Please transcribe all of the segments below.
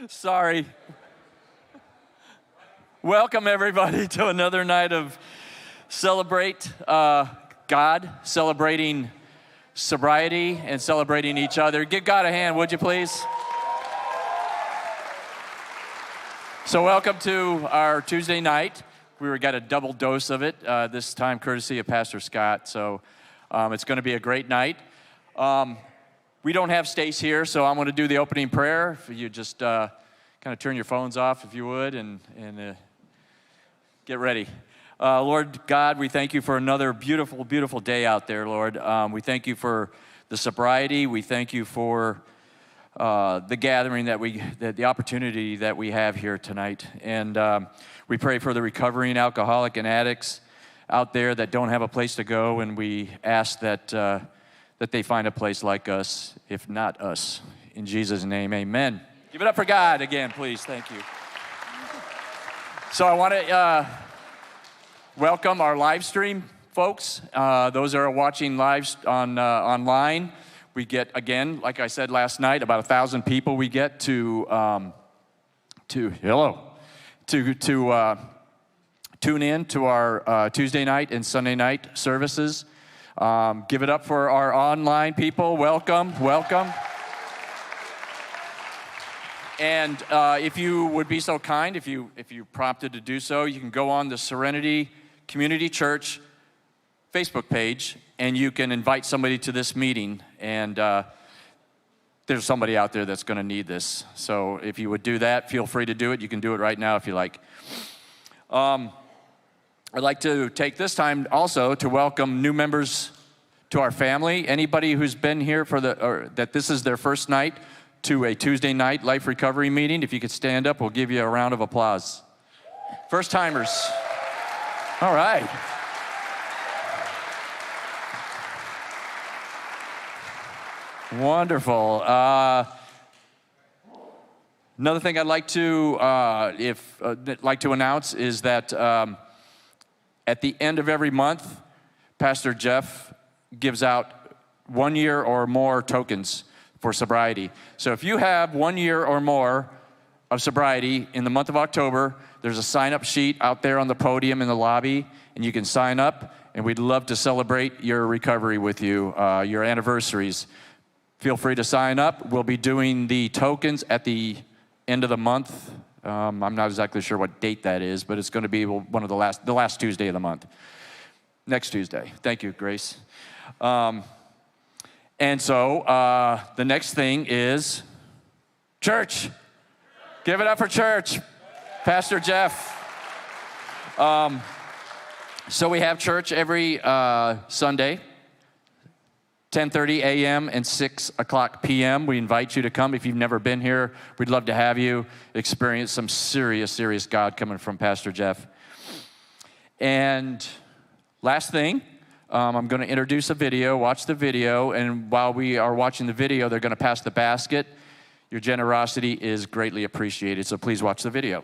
Sorry. Welcome, everybody, to another night of Celebrate God, celebrating sobriety and celebrating each other. Give God a hand, would you please? So welcome to our Tuesday night. We got a double dose of it, this time courtesy of Pastor Scott. So it's going to be a great night. We don't have Stace here, so I'm going to do the opening prayer. If you just kind of turn your phones off, if you would, and get ready. Lord God, we thank you for another beautiful, beautiful day out there, Lord. We thank you for the sobriety. We thank you for the gathering the opportunity that we have here tonight. And we pray for the recovering alcoholic and addicts out there that don't have a place to go, and we ask that they find a place like us, if not us. In Jesus' name, amen. Give it up for God again, please. Thank you. So I want to welcome our live stream folks. Those that are watching live online. We get, again, like I said last night, about 1,000 people we get to tune in to our Tuesday night and Sunday night services. Give it up for our online people. Welcome. And if you would be so kind, if you prompted to do so, you can go on the Serenity Community Church Facebook page, and you can invite somebody to this meeting. And there's somebody out there that's going to need this. So if you would do that, feel free to do it. You can do it right now if you like. I'd like to take this time also to welcome new members to our family. Anybody who's been here or that this is their first night to a Tuesday night life recovery meeting, if you could stand up, we'll give you a round of applause. First timers. All right. Wonderful. Another thing I'd like to announce is that at the end of every month, Pastor Jeff gives out 1 year or more tokens for sobriety. So if you have 1 year or more of sobriety in the month of October, there's a sign-up sheet out there on the podium in the lobby, and you can sign up, and we'd love to celebrate your recovery with you, your anniversaries. Feel free to sign up. We'll be doing the tokens at the end of the month. I'm not exactly sure what date that is, but it's going to be one of the last Tuesday of the month. Next Tuesday. Thank you, Grace. And so the next thing is church. Give it up for church. Pastor Jeff. So we have church every Sunday, 10:30 a.m. and 6 o'clock p.m. We invite you to come. If you've never been here, we'd love to have you experience some serious, serious God coming from Pastor Jeff. And last thing, I'm going to introduce a video. Watch the video, and while we are watching the video, they're going to pass the basket. Your generosity is greatly appreciated, so please watch the video.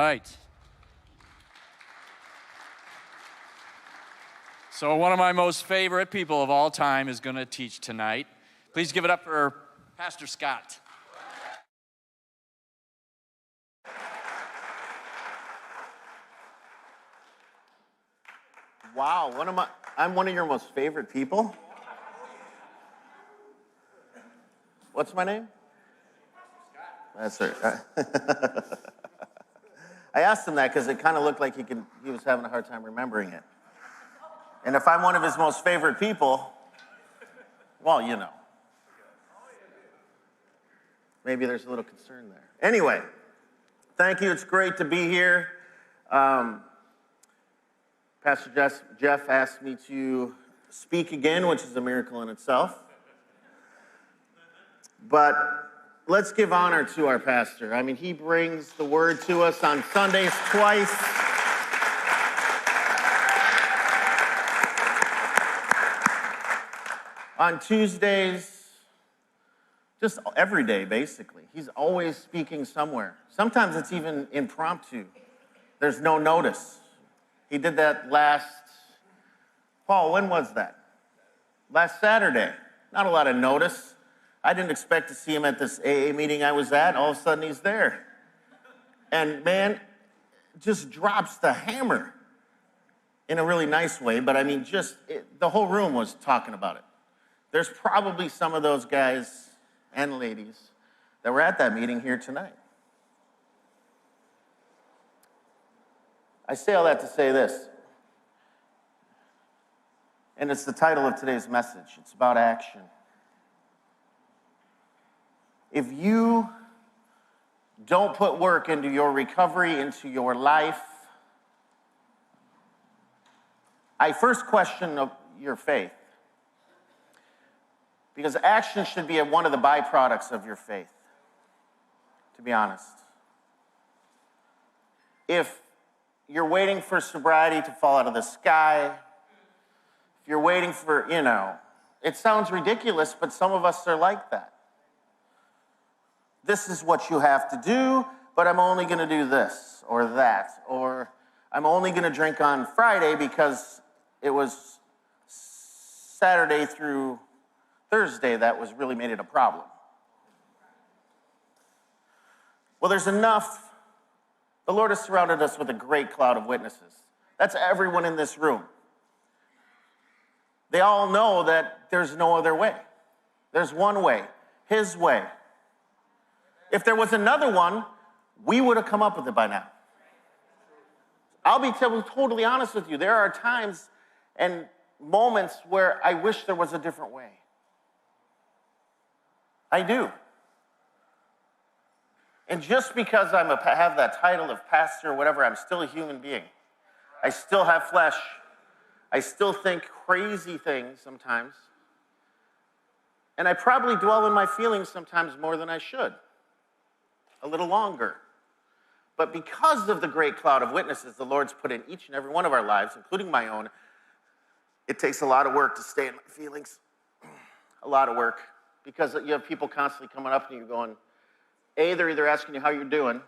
right. So one of my most favorite people of all time is going to teach tonight. Please give it up for Pastor Scott. Wow, I'm one of your most favorite people? What's my name? That's right. I asked him that because it kind of looked like he was having a hard time remembering it. And if I'm one of his most favorite people, well, you know. Maybe there's a little concern there. Anyway, thank you. It's great to be here. Pastor Jeff asked me to speak again, which is a miracle in itself. But let's give honor to our pastor. I mean, he brings the word to us on Sundays twice. On Tuesdays, just every day, basically. He's always speaking somewhere. Sometimes it's even impromptu. There's no notice. He did that Paul, when was that? Last Saturday. Not a lot of notice. I didn't expect to see him at this AA meeting I was at. All of a sudden, he's there. And man, just drops the hammer in a really nice way. But I mean, the whole room was talking about it. There's probably some of those guys and ladies that were at that meeting here tonight. I say all that to say this, and it's the title of today's message. It's about action. If you don't put work into your recovery, into your life, I first question your faith. Because action should be one of the byproducts of your faith, to be honest. If you're waiting for sobriety to fall out of the sky, if you're waiting for, it sounds ridiculous, but some of us are like that. This is what you have to do, but I'm only going to do this or that, or I'm only going to drink on Friday because it was Saturday through Thursday that was really made it a problem. Well, there's enough. The Lord has surrounded us with a great cloud of witnesses. That's everyone in this room. They all know that there's no other way. There's one way, His way. If there was another one, we would have come up with it by now. I'll be totally honest with you. There are times and moments where I wish there was a different way. I do. And just because I have that title of pastor or whatever, I'm still a human being. I still have flesh. I still think crazy things sometimes. And I probably dwell in my feelings sometimes more than I should. A little longer. But because of the great cloud of witnesses the Lord's put in each and every one of our lives, including my own, it takes a lot of work to stay in my feelings. A lot of work. Because you have people constantly coming up and you're going, they're either asking you how you're doing,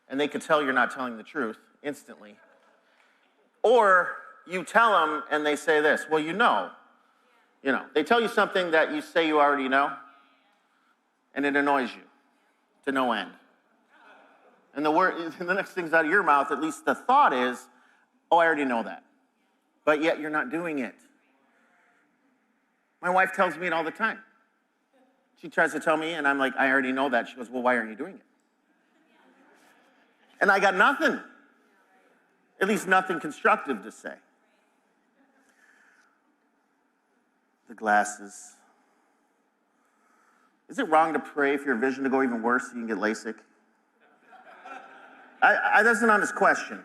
and they could tell you're not telling the truth instantly. Or you tell them and they say this, well, they tell you something that you say you already know, and it annoys you to no end. And the next thing's out of your mouth, at least the thought is, I already know that. But yet you're not doing it. My wife tells me it all the time. She tries to tell me, and I'm like, I already know that. She goes, well, why aren't you doing it? And I got nothing. At least nothing constructive to say. The glasses. Is it wrong to pray for your vision to go even worse so you can get LASIK? That's an honest question.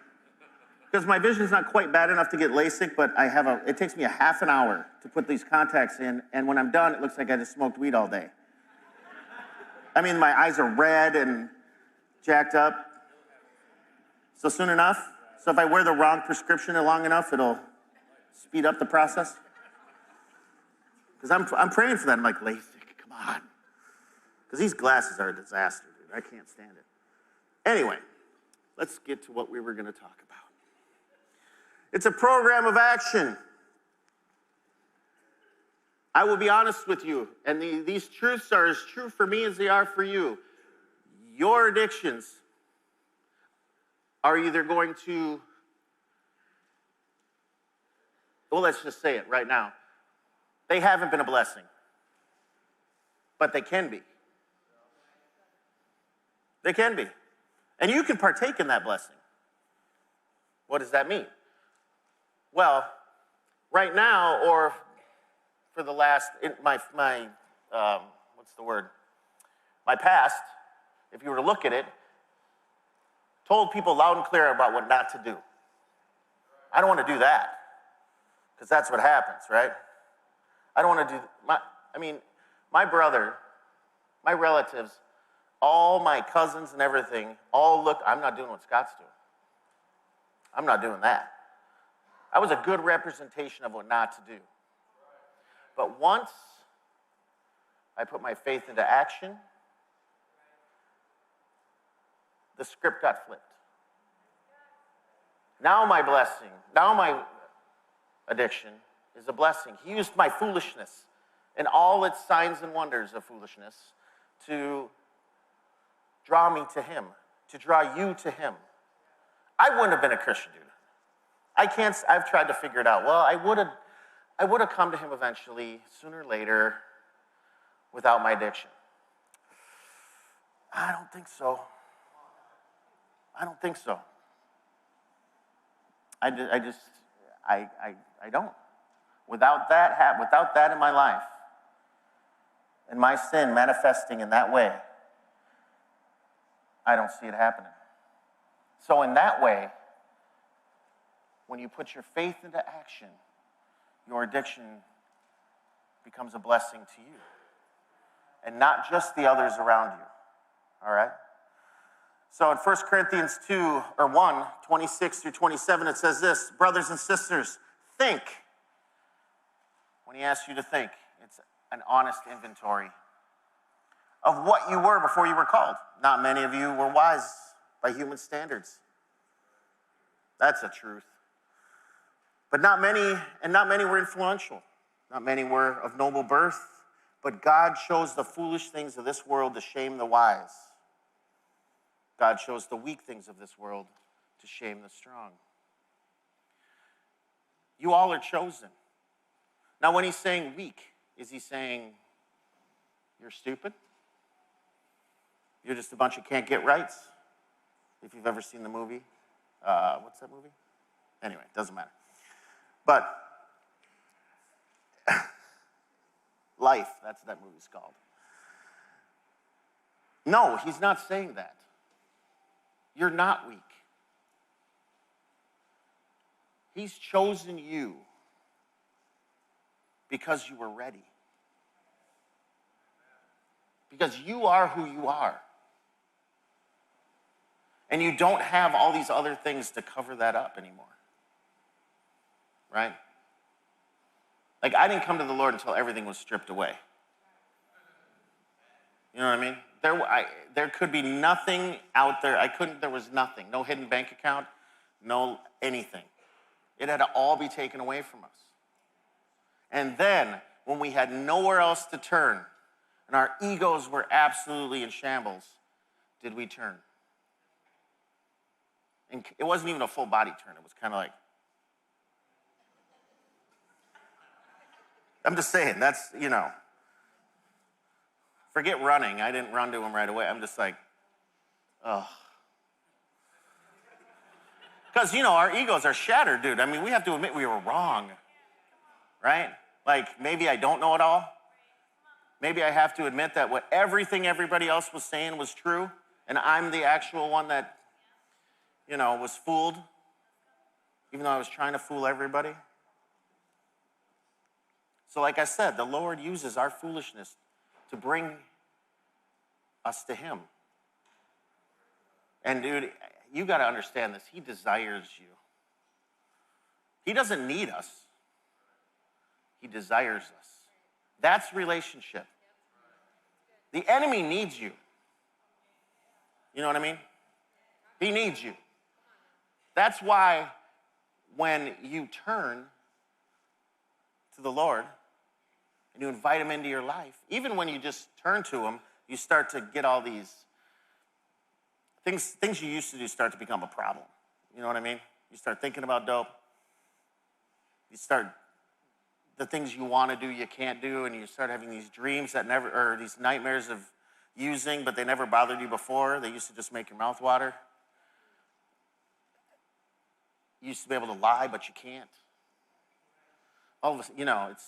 Because my vision's not quite bad enough to get LASIK, but it takes me a half an hour to put these contacts in, and when I'm done, it looks like I just smoked weed all day. I mean, my eyes are red and jacked up. So soon enough? So if I wear the wrong prescription long enough, it'll speed up the process? Because I'm praying for that. I'm like, LASIK, come on. Because these glasses are a disaster, dude. I can't stand it. Anyway, let's get to what we were going to talk about. It's a program of action. I will be honest with you, and these truths are as true for me as they are for you. Your addictions are either going to, well, let's just say it right now. They haven't been a blessing, but they can be. They can be. And you can partake in that blessing. What does that mean? Well, right now, or for the last, my past, if you were to look at it, told people loud and clear about what not to do. I don't want to do that, because that's what happens, right? I don't want to do, my brother, my relatives, all my cousins and everything, all look, I'm not doing what Scott's doing. I'm not doing that. I was a good representation of what not to do. But once I put my faith into action, the script got flipped. Now my blessing, now my addiction is a blessing. He used my foolishness and all its signs and wonders of foolishness to draw me to him, to draw you to him. I wouldn't have been a Christian, dude. I've tried to figure it out. Well, I would have come to him eventually, sooner or later, without my addiction. I don't think so. I don't think so. I don't. Without that in my life, and my sin manifesting in that way, I don't see it happening. So in that way, when you put your faith into action, your addiction becomes a blessing to you, and not just the others around you. All right? So in 1 Corinthians 1, 26 through 27, it says this: brothers and sisters, think. When he asks you to think, it's an honest inventory of what you were before you were called. Not many of you were wise by human standards. That's a truth. But not many were influential. Not many were of noble birth. But God chose the foolish things of this world to shame the wise. God chose the weak things of this world to shame the strong. You all are chosen. Now, when he's saying weak, is he saying you're stupid? You're just a bunch of can't get rights? If you've ever seen the movie. What's that movie? Anyway, doesn't matter. But Life, that's what that movie's called. No, he's not saying that. You're not weak. He's chosen you because you were ready. Because you are who you are. And you don't have all these other things to cover that up anymore. Right? Like, I didn't come to the Lord until everything was stripped away. You know what I mean? There could be nothing out there. There was nothing. No hidden bank account, no anything. It had to all be taken away from us. And then, when we had nowhere else to turn, and our egos were absolutely in shambles, did we turn? And it wasn't even a full body turn. It was kind of like, I'm just saying, that's, forget running. I didn't run to him right away. I'm just like, oh. Because, our egos are shattered, dude. I mean, we have to admit we were wrong, right? Like, maybe I don't know it all. Maybe I have to admit that everything everybody else was saying was true, and I'm the actual one that, was fooled, even though I was trying to fool everybody. So like I said, the Lord uses our foolishness to bring us to him. And dude, you got to understand this. He desires you. He doesn't need us. He desires us. That's relationship. The enemy needs you. You know what I mean? He needs you. That's why when you turn to the Lord and you invite him into your life, even when you just turn to him, you start to get all these things you used to do start to become a problem. You know what I mean? You start thinking about dope. You start, the things you want to do, you can't do, and you start having these dreams that never, or these nightmares of using, but they never bothered you before. They used to just make your mouth water. You used to be able to lie, but you can't. All of a sudden, you know, it's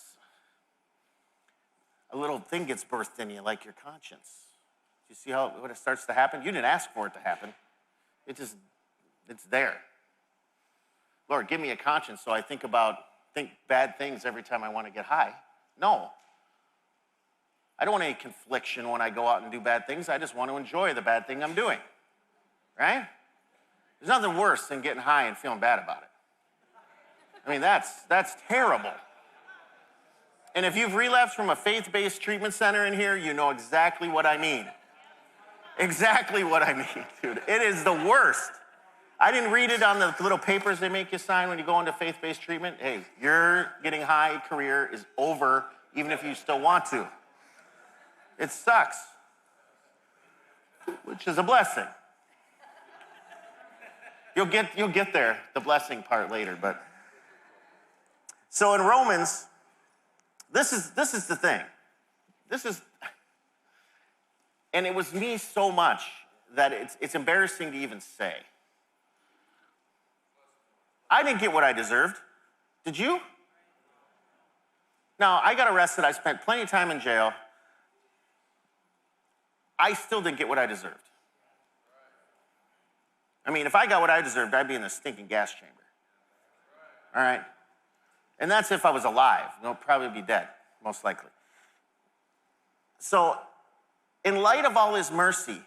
a little thing gets birthed in you, like your conscience. You see how when it starts to happen? You didn't ask for it to happen. It's there. Lord, give me a conscience so I think bad things every time I want to get high. No. I don't want any confliction when I go out and do bad things. I just want to enjoy the bad thing I'm doing. Right? There's nothing worse than getting high and feeling bad about it. I mean, that's terrible. And if you've relapsed from a faith-based treatment center in here, you know exactly what I mean. Exactly what I mean, dude. It is the worst. I didn't read it on the little papers they make you sign when you go into faith-based treatment. Hey, your getting high career is over, even if you still want to. It sucks, which is a blessing. You'll get there, the blessing part later, but. So in Romans, this is the thing. And it was me so much that it's embarrassing to even say. I didn't get what I deserved. Did you? Now, I got arrested. I spent plenty of time in jail. I still didn't get what I deserved. I mean, if I got what I deserved, I'd be in the stinking gas chamber. All right? And that's if I was alive. I'd probably be dead, most likely. So, in light of all his mercy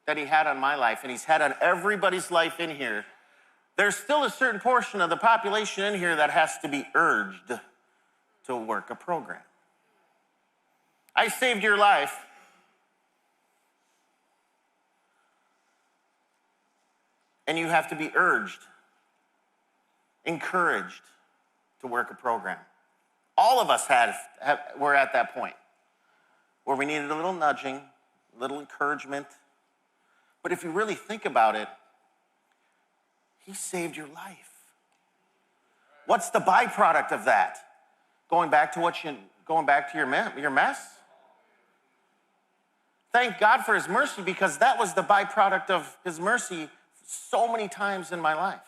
that he had on my life, and he's had on everybody's life in here, there's still a certain portion of the population in here that has to be urged to work a program. I saved your life. And you have to be urged, encouraged to work a program. All of us were at that point where we needed a little nudging, a little encouragement. But if you really think about it, he saved your life. What's the byproduct of that? Going back to your mess? Thank God for his mercy, because that was the byproduct of his mercy so many times in my life.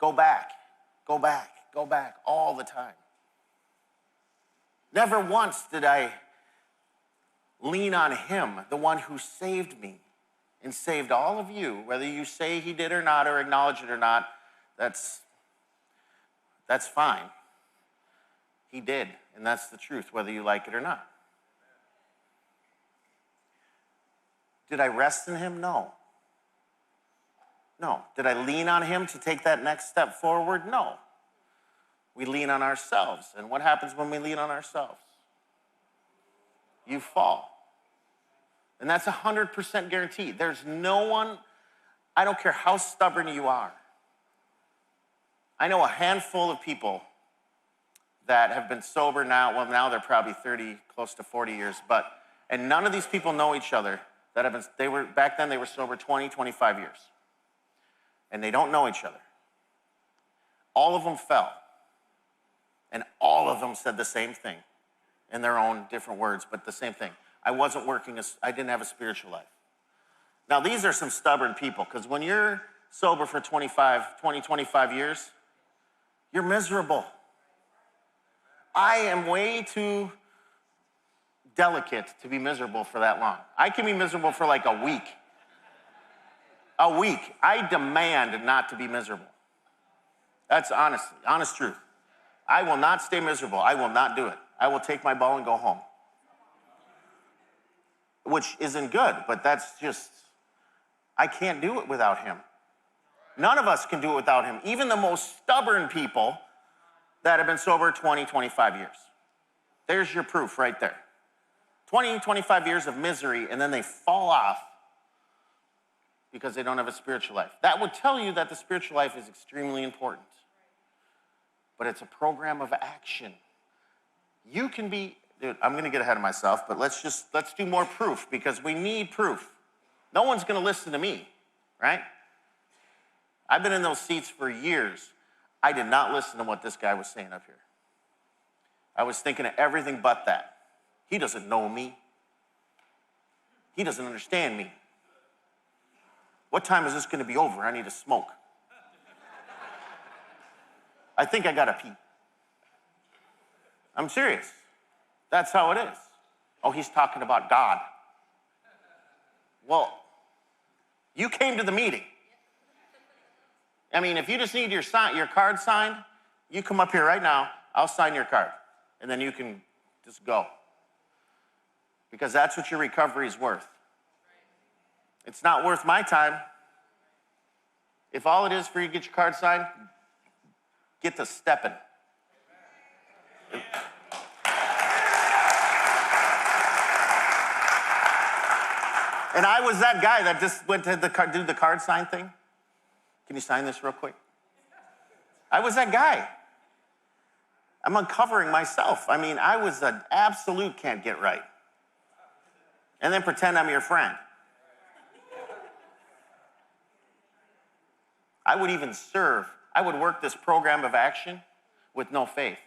Go back, all the time. Never once did I lean on him, the one who saved me and saved all of you. Whether you say he did or not, or acknowledge it or not, that's fine. He did, and that's the truth, whether you like it or not. Did I rest in him? No. No. Did I lean on him to take that next step forward? No. We lean on ourselves. And what happens when we lean on ourselves? You fall. And that's 100% guaranteed. There's no one, I don't care how stubborn you are. I know a handful of people that have been sober now. Well, now they're probably 30, close to 40 years. And none of these people know each other. Back then they were sober 20, 25 years. And they don't know each other. All of them fell. And all of them said the same thing in their own different words, but the same thing. I didn't have a spiritual life. Now, these are some stubborn people, because when you're sober for 20, 25 years, you're miserable. I am way too delicate to be miserable for that long. I can be miserable for like a week. A week. I demand not to be miserable. That's honest truth. I will not stay miserable. I will not do it. I will take my ball and go home. Which isn't good, but that's just, I can't do it without him. None of us can do it without him. Even the most stubborn people that have been sober 20, 25 years. There's your proof right there. 20, 25 years of misery, and then they fall off because they don't have a spiritual life. That would tell you that the spiritual life is extremely important. But it's a program of action. You can be, dude, I'm going to get ahead of myself, but let's do more proof because we need proof. No one's going to listen to me, right? I've been in those seats for years. I did not listen to what this guy was saying up here. I was thinking of everything but that. He doesn't know me. He doesn't understand me. What time is this going to be over? I need to smoke. I think I got to pee. I'm serious. That's how it is. Oh, he's talking about God. Well, you came to the meeting. I mean, if you just need your card signed, you come up here right now. I'll sign your card. And then you can just go. Because that's what your recovery is worth. It's not worth my time. If all it is for you to get your card signed, get to stepping. And I was that guy that just went to do the card sign thing. Can you sign this real quick? I was that guy. I'm uncovering myself. I mean, I was an absolute can't get right. And then pretend I'm your friend. I would even serve. I would work this program of action with no faith.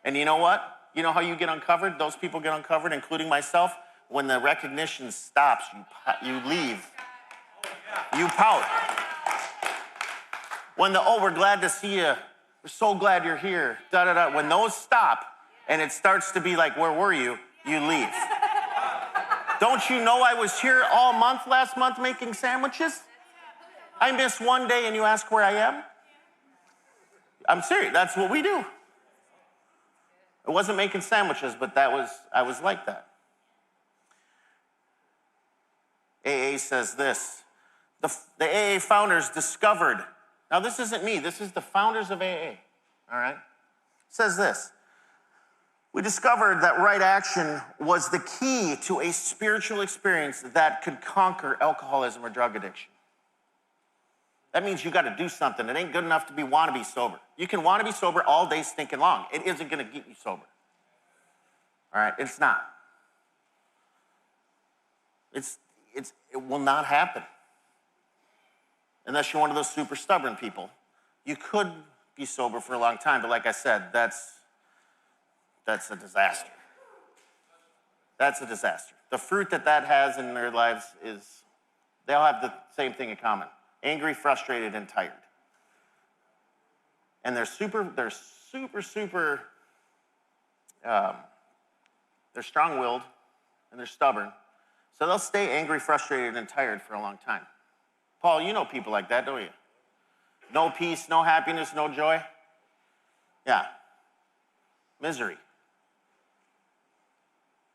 And you know what? You know how you get uncovered? Those people get uncovered, including myself. When the recognition stops, you leave. You pout. When we're glad to see you. We're so glad you're here. Da, da, da. When those stop and it starts to be like, where were you? You leave. Don't you know I was here all month last month making sandwiches? I miss one day and you ask where I am? I'm serious. That's what we do. I wasn't making sandwiches, but I was like that. AA says this. The AA founders discovered, now this isn't me, this is the founders of AA, all right? It says this. We discovered that right action was the key to a spiritual experience that could conquer alcoholism or drug addiction. That means you got to do something. It ain't good enough to want to be sober. You can want to be sober all day stinking long. It isn't going to get you sober. All right? It's not. It will not happen. Unless you're one of those super stubborn people. You could be sober for a long time, but like I said, that's a disaster. That's a disaster. The fruit that has in their lives is, they all have the same thing in common. Angry, frustrated, and tired. And they're strong-willed, and they're stubborn. So they'll stay angry, frustrated, and tired for a long time. Paul, you know people like that, don't you? No peace, no happiness, no joy. Yeah. Misery.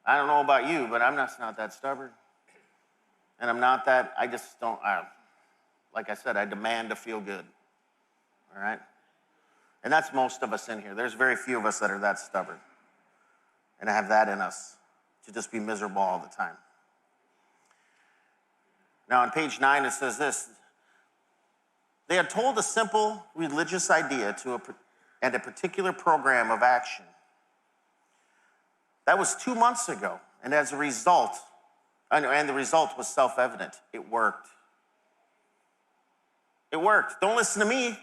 I don't know about you, but I'm not that stubborn. And I'm not that, I just don't, like I said, I demand to feel good. All right? And that's most of us in here. There's very few of us that are that stubborn and have that in us to just be miserable all the time. Now, on page 9, it says this. They had told a simple religious idea and a particular program of action. That was 2 months ago, and as a result, and the result was self-evident. It worked. It worked. Don't listen to me.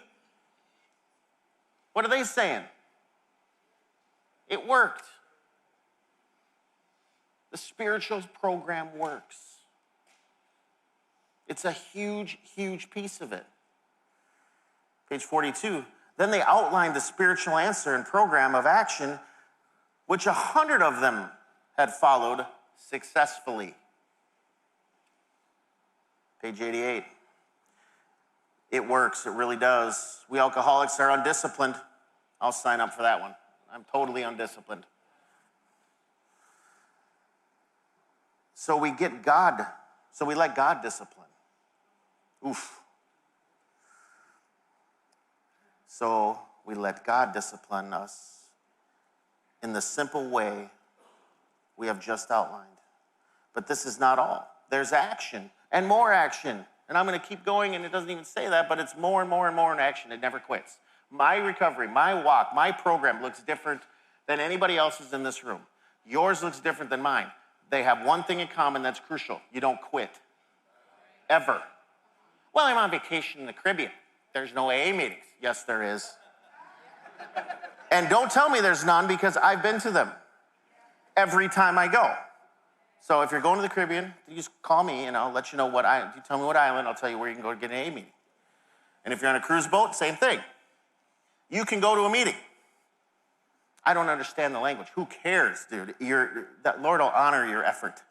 What are they saying? It worked. The spiritual program works. It's a huge, huge piece of it. Page 42. Then they outlined the spiritual answer and program of action, which 100 of them had followed successfully. Page 88. It works, it really does. We alcoholics are undisciplined. I'll sign up for that one. I'm totally undisciplined. So we let God discipline. Oof. So we let God discipline us in the simple way we have just outlined. But this is not all. There's action. and more action. And I'm going to keep going, and it doesn't even say that, but it's more and more and more in action. It never quits. My recovery, my walk, my program looks different than anybody else's in this room. Yours looks different than mine. They have one thing in common that's crucial. You don't quit. Ever. Well, I'm on vacation in the Caribbean. There's no AA meetings. Yes, there is. And don't tell me there's none, because I've been to them every time I go. So if you're going to the Caribbean, you just call me and I'll let you know what island. You tell me what island, I'll tell you where you can go to get an AA meeting. And if you're on a cruise boat, same thing. You can go to a meeting. I don't understand the language. Who cares, dude? That Lord will honor your effort.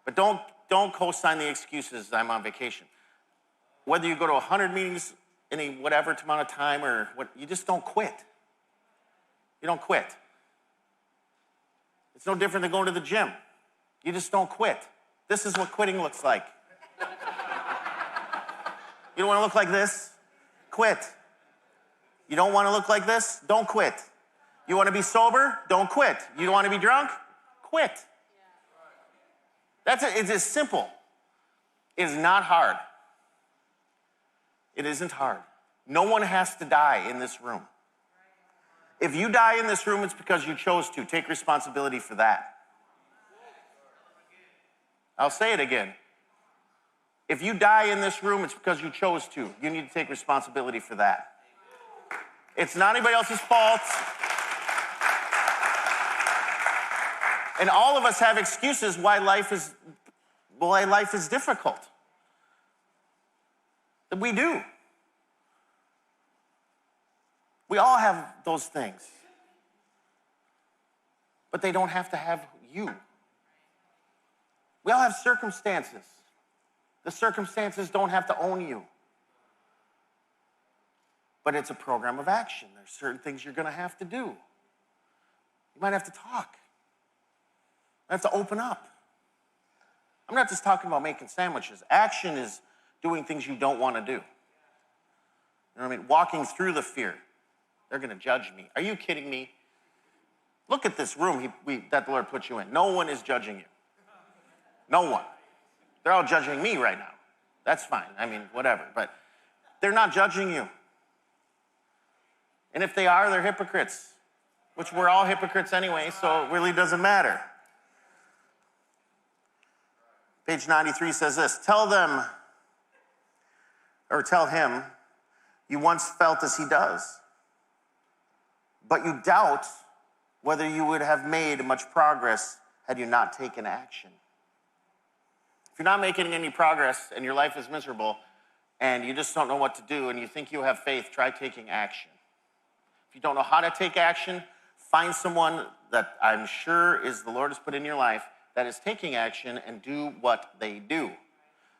But don't co-sign the excuses, I'm on vacation. Whether you go to 100 meetings in a whatever amount of time or what, you just don't quit. You don't quit. It's no different than going to the gym. You just don't quit. This is what quitting looks like. You don't want to look like this? Quit. You don't want to look like this? Don't quit. You want to be sober? Don't quit. You don't want to be drunk? Quit. That's it. It's as simple. It is not hard. It isn't hard. No one has to die in this room. If you die in this room, it's because you chose to. Take responsibility for that. I'll say it again. If you die in this room, it's because you chose to. You need to take responsibility for that. It's not anybody else's fault. And all of us have excuses why life is difficult. We do. We all have those things. But they don't have to have you. We all have circumstances. The circumstances don't have to own you. But it's a program of action. There's certain things you're going to have to do. You might have to talk. You have to open up. I'm not just talking about making sandwiches. Action is doing things you don't want to do. You know what I mean? Walking through the fear. They're going to judge me. Are you kidding me? Look at this room that the Lord put you in. No one is judging you. No one. They're all judging me right now. That's fine. I mean, whatever. But they're not judging you. And if they are, they're hypocrites, which we're all hypocrites anyway, so it really doesn't matter. Page 93 says this, tell him, you once felt as he does, but you doubt whether you would have made much progress had you not taken action. If you're not making any progress and your life is miserable and you just don't know what to do and you think you have faith, try taking action. If you don't know how to take action, find someone that I'm sure is the Lord has put in your life that is taking action and do what they do.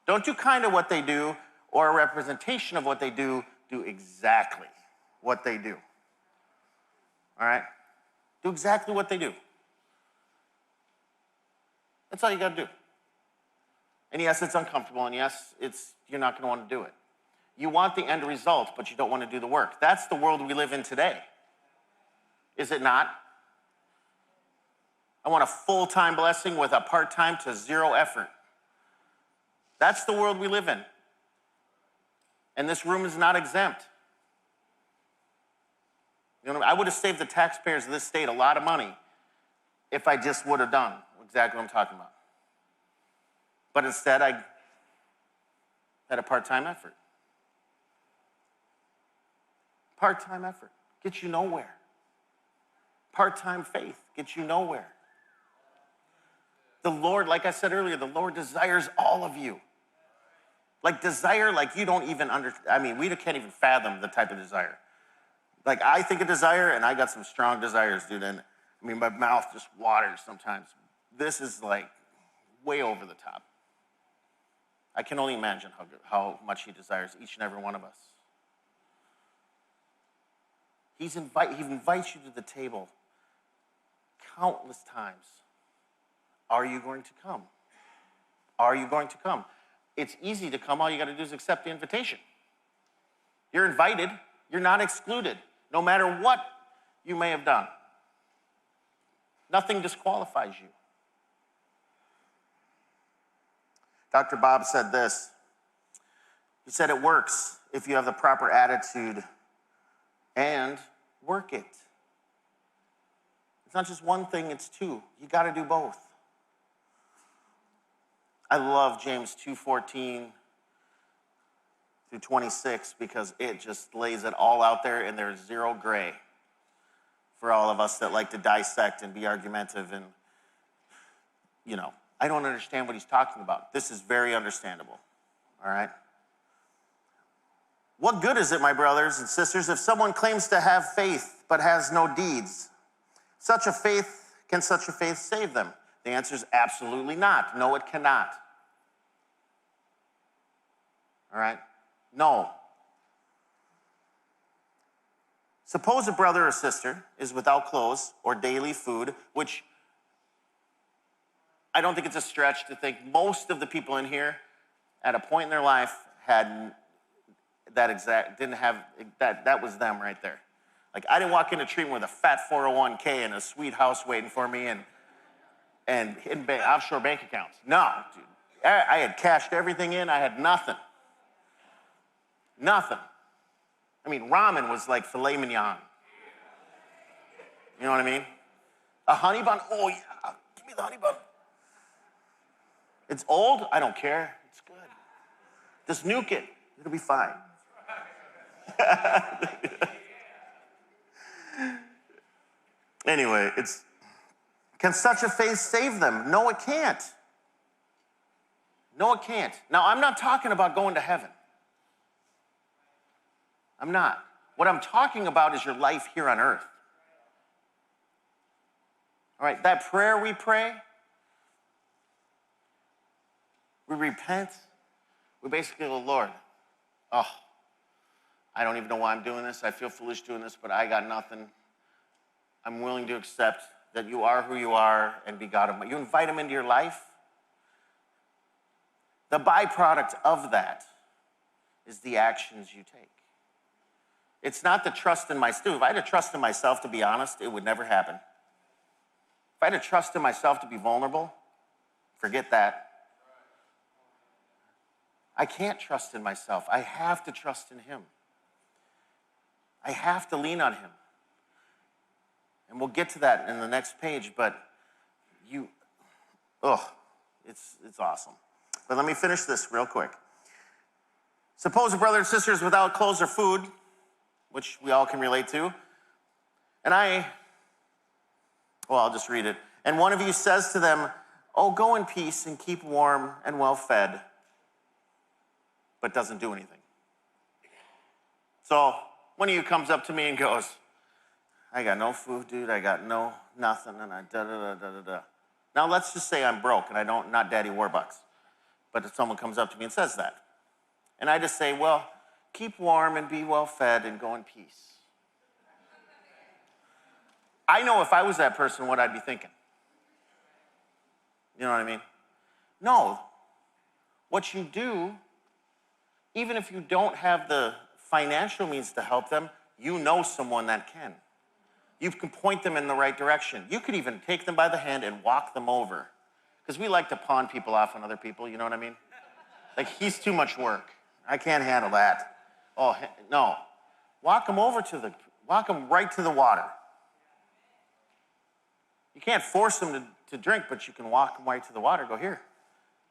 Don't do kind of what they do or a representation of what they do. Do exactly what they do. All right? Do exactly what they do. That's all you got to do. And yes, it's uncomfortable, and yes, you're not going to want to do it. You want the end result, but you don't want to do the work. That's the world we live in today. Is it not? I want a full-time blessing with a part-time to zero effort. That's the world we live in. And this room is not exempt. You know, I would have saved the taxpayers of this state a lot of money if I just would have done exactly what I'm talking about. But instead, I had a part-time effort. Part-time effort gets you nowhere. Part-time faith gets you nowhere. The Lord, like I said earlier, the Lord desires all of you. Like desire, like you don't even understand. I mean, we can't even fathom the type of desire. Like I think of desire, and I got some strong desires, dude. And I mean, my mouth just waters sometimes. This is like way over the top. I can only imagine how much he desires each and every one of us. He invites you to the table countless times. Are you going to come? Are you going to come? It's easy to come. All you got to do is accept the invitation. You're invited. You're not excluded, no matter what you may have done. Nothing disqualifies you. Dr. Bob said this. He said it works if you have the proper attitude and work it. It's not just one thing, it's two. You got to do both. I love James 2:14 through 26 because it just lays it all out there and there's zero gray for all of us that like to dissect and be argumentative and, I don't understand what he's talking about. This is very understandable, all right? What good is it, my brothers and sisters, if someone claims to have faith but has no deeds? Can such a faith save them? The answer is absolutely not. No, it cannot. All right? No. Suppose a brother or sister is without clothes or daily food, which I don't think it's a stretch to think most of the people in here at a point in their life had that was them right there. Like, I didn't walk into treatment with a fat 401k and a sweet house waiting for me and hidden offshore bank accounts. No, dude. I had cashed everything in. I had nothing. Nothing. I mean, ramen was like filet mignon. You know what I mean? A honey bun? Oh, yeah. Give me the honey bun. It's old. I don't care. It's good. Just nuke it. It'll be fine. Anyway, can such a faith save them? No, it can't. No, it can't. Now, I'm not talking about going to heaven. I'm not. What I'm talking about is your life here on earth. All right, that prayer we pray, we repent, we basically go, Lord, I don't even know why I'm doing this. I feel foolish doing this, but I got nothing. I'm willing to accept that you are who you are and be God. You invite him into your life. The byproduct of that is the actions you take. It's not the trust in myself. If I had to trust in myself, to be honest, it would never happen. If I had to trust in myself to be vulnerable, forget that. I can't trust in myself. I have to trust in him. I have to lean on him. And we'll get to that in the next page, but it's awesome. But let me finish this real quick. Suppose a brother and sister is without clothes or food, which we all can relate to, and I'll just read it. And one of you says to them, oh, go in peace and keep warm and well fed, but doesn't do anything. So one of you comes up to me and goes, I got no food, dude. I got nothing, and I da-da-da-da-da-da. Now, let's just say I'm broke, and not Daddy Warbucks. But if someone comes up to me and says that, and I just say, well, keep warm and be well fed and go in peace. I know if I was that person, what I'd be thinking. You know what I mean? No. What you do, even if you don't have the financial means to help them, you know someone that can. You can point them in the right direction. You could even take them by the hand and walk them over. Because we like to pawn people off on other people, you know what I mean? Like, he's too much work. I can't handle that. Oh, no. Walk them right to the water. You can't force them to drink, but you can walk them right to the water. Go here.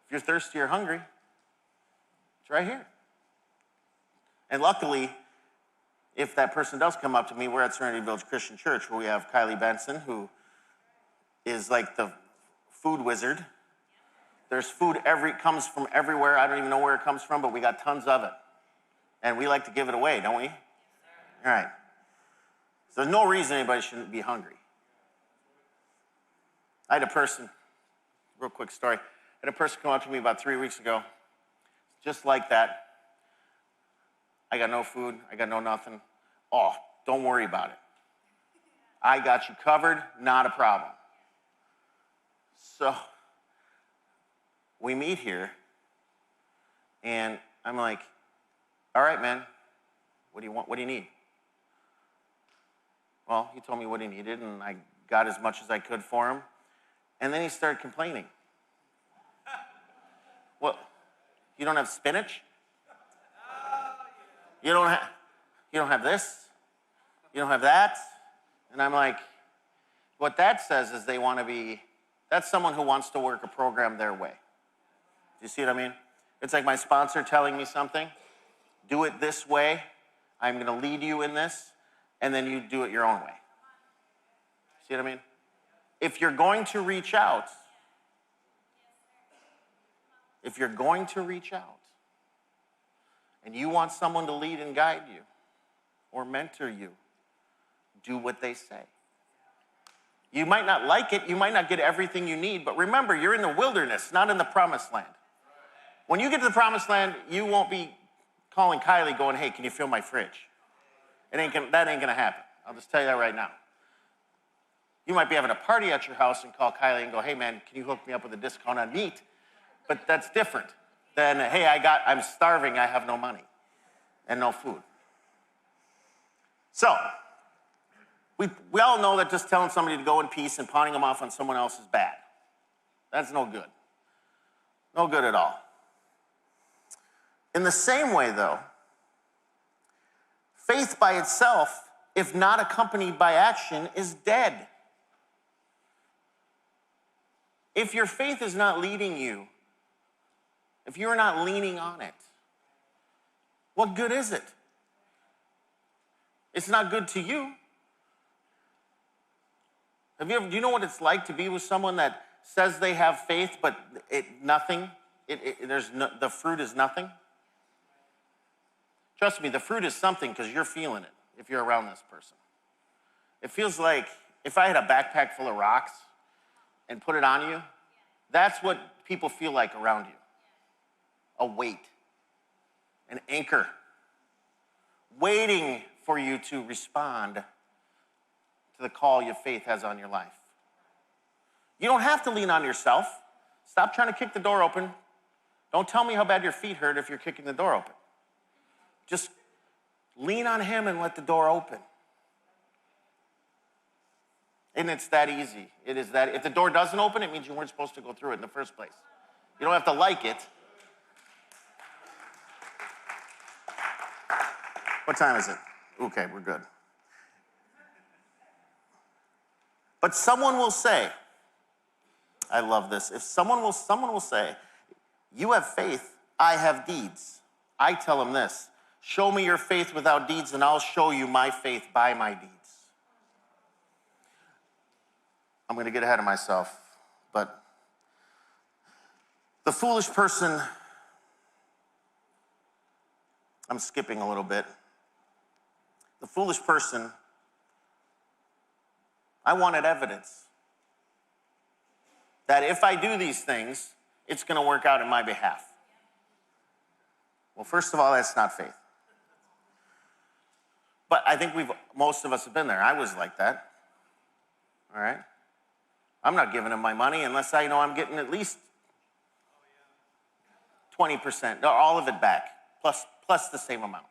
If you're thirsty or hungry, it's right here. And luckily, if that person does come up to me, we're at Serenity Village Christian Church, where we have Kylie Benson, who is like the food wizard. There's food comes from everywhere. I don't even know where it comes from, but we got tons of it. And we like to give it away, don't we? All right. So there's no reason anybody shouldn't be hungry. I had a person, real quick story, come up to me about 3 weeks ago, just like that. I got no food, I got no nothing. Oh, don't worry about it. I got you covered, not a problem. So we meet here, and I'm like, all right, man, what do you want? What do you need? Well, he told me what he needed, and I got as much as I could for him. And then he started complaining. You don't have spinach? You don't have this? You don't have that? And I'm like, what that says is they want to be, that's someone who wants to work a program their way. Do you see what I mean? It's like my sponsor telling me something. Do it this way. I'm going to lead you in this, and then you do it your own way. See what I mean? If you're going to reach out, and you want someone to lead and guide you or mentor you, do what they say. You might not like it, you might not get everything you need, but remember, you're in the wilderness, not in the promised land. When you get to the promised land, you won't be calling Kylie going, hey, can you fill my fridge? That ain't gonna happen. I'll just tell you that right now. You might be having a party at your house and call Kylie and go, hey man, can you hook me up with a discount on meat? But that's different than, hey, I'm starving, I have no money and no food. So, we all know that just telling somebody to go in peace and pawning them off on someone else is bad. That's no good. No good at all. In the same way, though, faith by itself, if not accompanied by action, is dead. If your faith is not leading you, if you're not leaning on it, what good is it? It's not good to you. Do you know what it's like to be with someone that says they have faith, but the fruit is nothing? Trust me, the fruit is something because you're feeling it if you're around this person. It feels like if I had a backpack full of rocks and put it on you, that's what people feel like around you. A weight, an anchor, waiting for you to respond to the call your faith has on your life. You don't have to lean on yourself. Stop trying to kick the door open. Don't tell me how bad your feet hurt if you're kicking the door open. Just lean on him and let the door open. And it's that easy. It is that. If the door doesn't open, it means you weren't supposed to go through it in the first place. You don't have to like it. What time is it? Okay, we're good. But someone will say, I love this. If someone will say, you have faith, I have deeds. I tell them this, show me your faith without deeds and I'll show you my faith by my deeds. I'm going to get ahead of myself, but the foolish person, I'm skipping a little bit. The foolish person, I wanted evidence that if I do these things, it's going to work out in my behalf. Well, first of all, that's not faith. But I think most of us have been there. I was like that. All right? I'm not giving him my money unless I know I'm getting at least 20%, or all of it back, plus the same amount.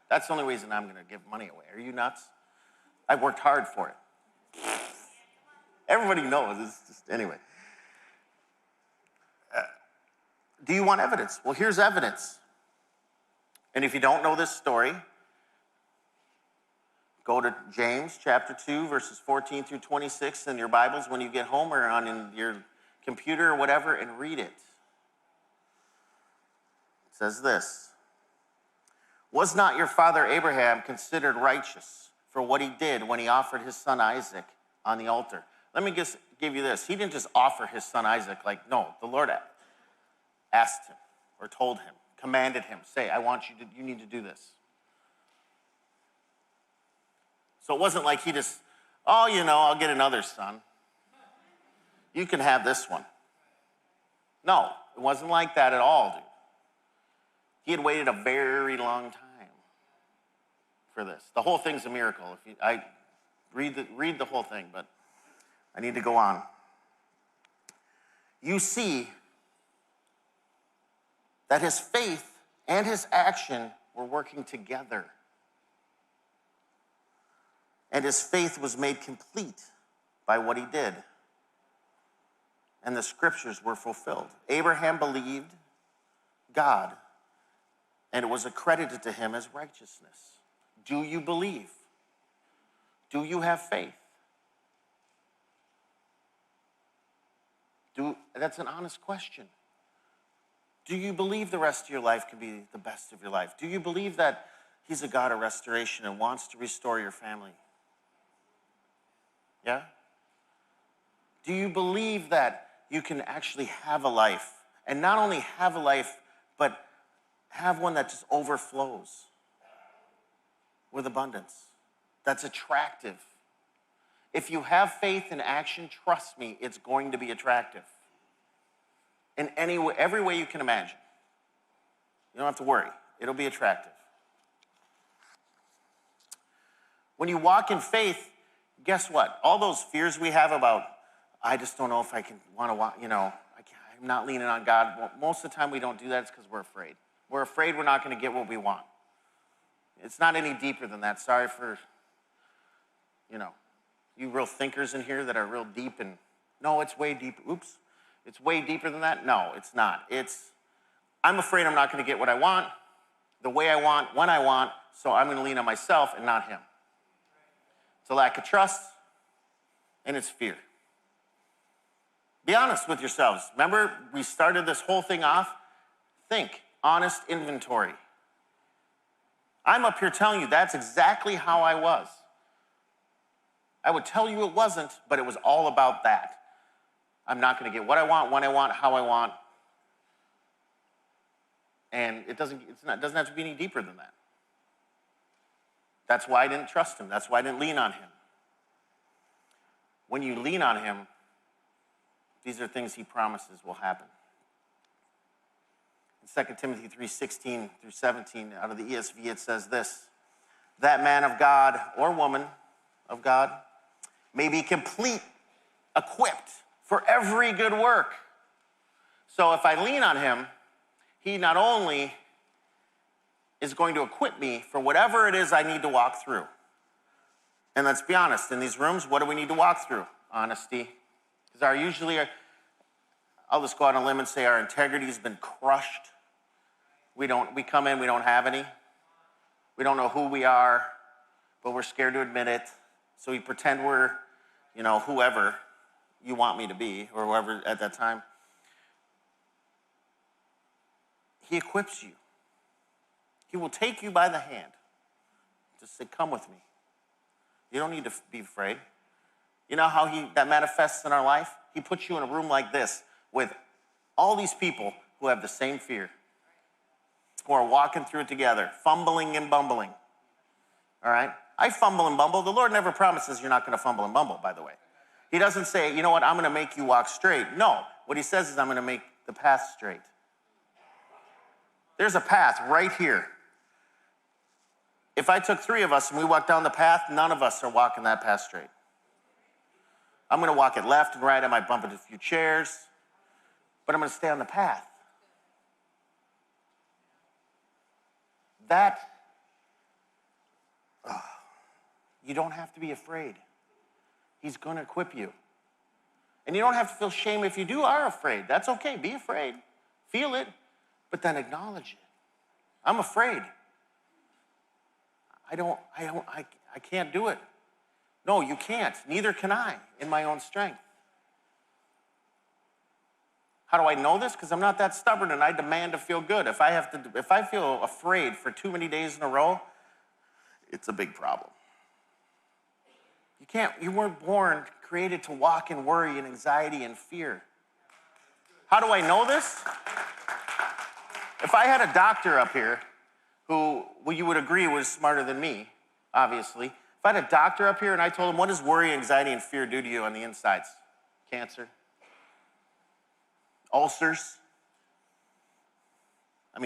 That's the only reason I'm going to give money away. Are you nuts? I worked hard for it. Everybody knows. It's just, anyway. Do you want evidence? Well, here's evidence. And if you don't know this story, go to James chapter 2, verses 14 through 26 in your Bibles when you get home or on your computer or whatever, and read it. It says this. Was not your father Abraham considered righteous for what he did when he offered his son Isaac on the altar? Let me just give you this. He didn't just offer his son Isaac no, the Lord asked him or told him, commanded him, say, you need to do this. So it wasn't like he just, I'll get another son. You can have this one. No, it wasn't like that at all, dude. He had waited a very long time for this. The whole thing's a miracle. I read the whole thing, but I need to go on. You see that his faith and his action were working together. And his faith was made complete by what he did. And the scriptures were fulfilled. Abraham believed God, and it was accredited to him as righteousness. Do you believe? Do you have faith? That's an honest question. Do you believe the rest of your life can be the best of your life? Do you believe that he's a God of restoration and wants to restore your family? Yeah? Do you believe that you can actually have a life, and not only have a life, but have one that just overflows with abundance, that's attractive? If you have faith in action, trust me, it's going to be attractive. In every way you can imagine. You don't have to worry. It'll be attractive. When you walk in faith, guess what? All those fears we have about, I just don't know if I can want to walk, I'm not leaning on God. Well, most of the time we don't do that. It's because we're afraid. We're afraid we're not going to get what we want. It's not any deeper than that. Sorry for, you real thinkers in here that are real deep and, no, it's way deeper. Oops. It's way deeper than that? No, it's not. I'm afraid I'm not going to get what I want, the way I want, when I want, so I'm going to lean on myself and not him. It's a lack of trust, and it's fear. Be honest with yourselves. Remember, we started this whole thing off? Think, honest inventory. I'm up here telling you that's exactly how I was. I would tell you it wasn't, but it was all about that. I'm not going to get what I want, when I want, how I want. And it doesn't have to be any deeper than that. That's why I didn't trust him. That's why I didn't lean on him. When you lean on him, these are things he promises will happen. In 2 Timothy 3:16 through 17, out of the ESV, it says this: that man of God or woman of God may be complete, equipped for every good work. So if I lean on him, he not only is going to equip me for whatever it is I need to walk through. And let's be honest, in these rooms, what do we need to walk through? Honesty. Because I'll just go out on a limb and say our integrity has been crushed. We come in, we don't have any. We don't know who we are, but we're scared to admit it. So we pretend we're, whoever you want me to be, or whoever at that time. He equips you. He will take you by the hand. Just say, come with me. You don't need to be afraid. You know how that manifests in our life? He puts you in a room like this with all these people who have the same fear, who are walking through it together, fumbling and bumbling. All right? I fumble and bumble. The Lord never promises you're not going to fumble and bumble, by the way. He doesn't say, you know what, I'm going to make you walk straight. No. What he says is, I'm going to make the path straight. There's a path right here. If I took 3 of us and we walked down the path, none of us are walking that path straight. I'm going to walk it left and right. I might bump into a few chairs, but I'm going to stay on the path. You don't have to be afraid. He's going to equip you. And you don't have to feel shame if you are afraid. That's okay. Be afraid. Feel it, but then acknowledge it. I'm afraid. I can't do it. No, you can't. Neither can I in my own strength. How do I know this? Because I'm not that stubborn and I demand to feel good. If I feel afraid for too many days in a row, it's a big problem. You weren't created to walk in worry and anxiety and fear. How do I know this? If I had a doctor up here who, you would agree was smarter than me, obviously. If I had a doctor up here and I told him, what does worry, anxiety, and fear do to you on the insides? Cancer. Ulcers.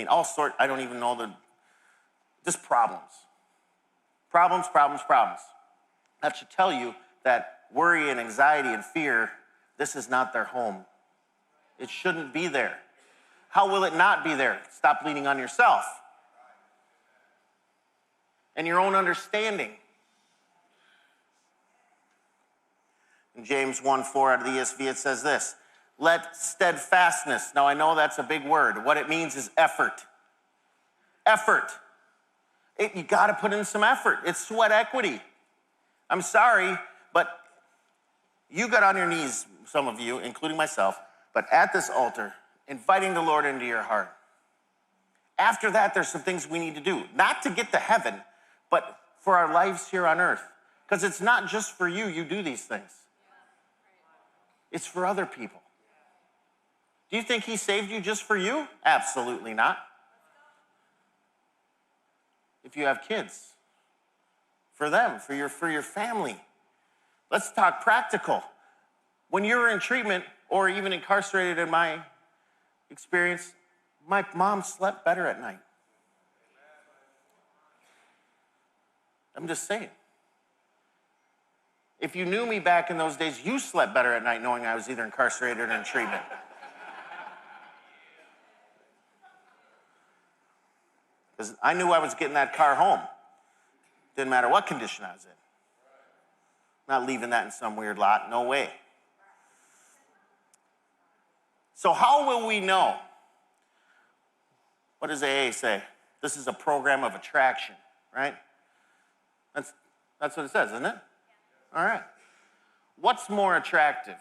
All sorts, I don't even know just problems. Problems. That should tell you that worry and anxiety and fear, this is not their home. It shouldn't be there. How will it not be there? Stop leaning on yourself and your own understanding. In James 1:4 out of the ESV, it says this: Let steadfastness. Now, I know that's a big word. What it means is effort. Effort. You got to put in some effort. It's sweat equity. I'm sorry, but you got on your knees, some of you, including myself, but at this altar, inviting the Lord into your heart. After that, there's some things we need to do, not to get to heaven, but for our lives here on earth. Because it's not just for you do these things. It's for other people. Do you think he saved you just for you? Absolutely not. If you have kids, for them, for your family. Let's talk practical. When you were in treatment or even incarcerated, in my experience, my mom slept better at night. I'm just saying. If you knew me back in those days, you slept better at night knowing I was either incarcerated or in treatment. Because I knew I was getting that car home. Didn't matter what condition I was in. Not leaving that in some weird lot, no way. So how will we know? What does AA say? This is a program of attraction, right? That's what it says, isn't it? All right. What's more attractive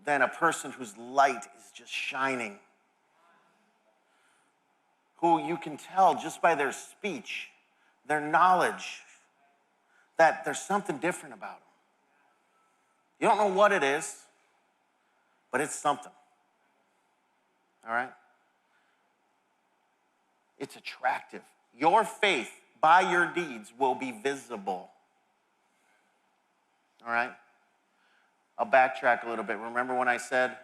than a person whose light is just shining? Who you can tell just by their speech, their knowledge, that there's something different about them. You don't know what it is, but it's something. All right? It's attractive. Your faith by your deeds will be visible. All right? I'll backtrack a little bit. Remember when I said,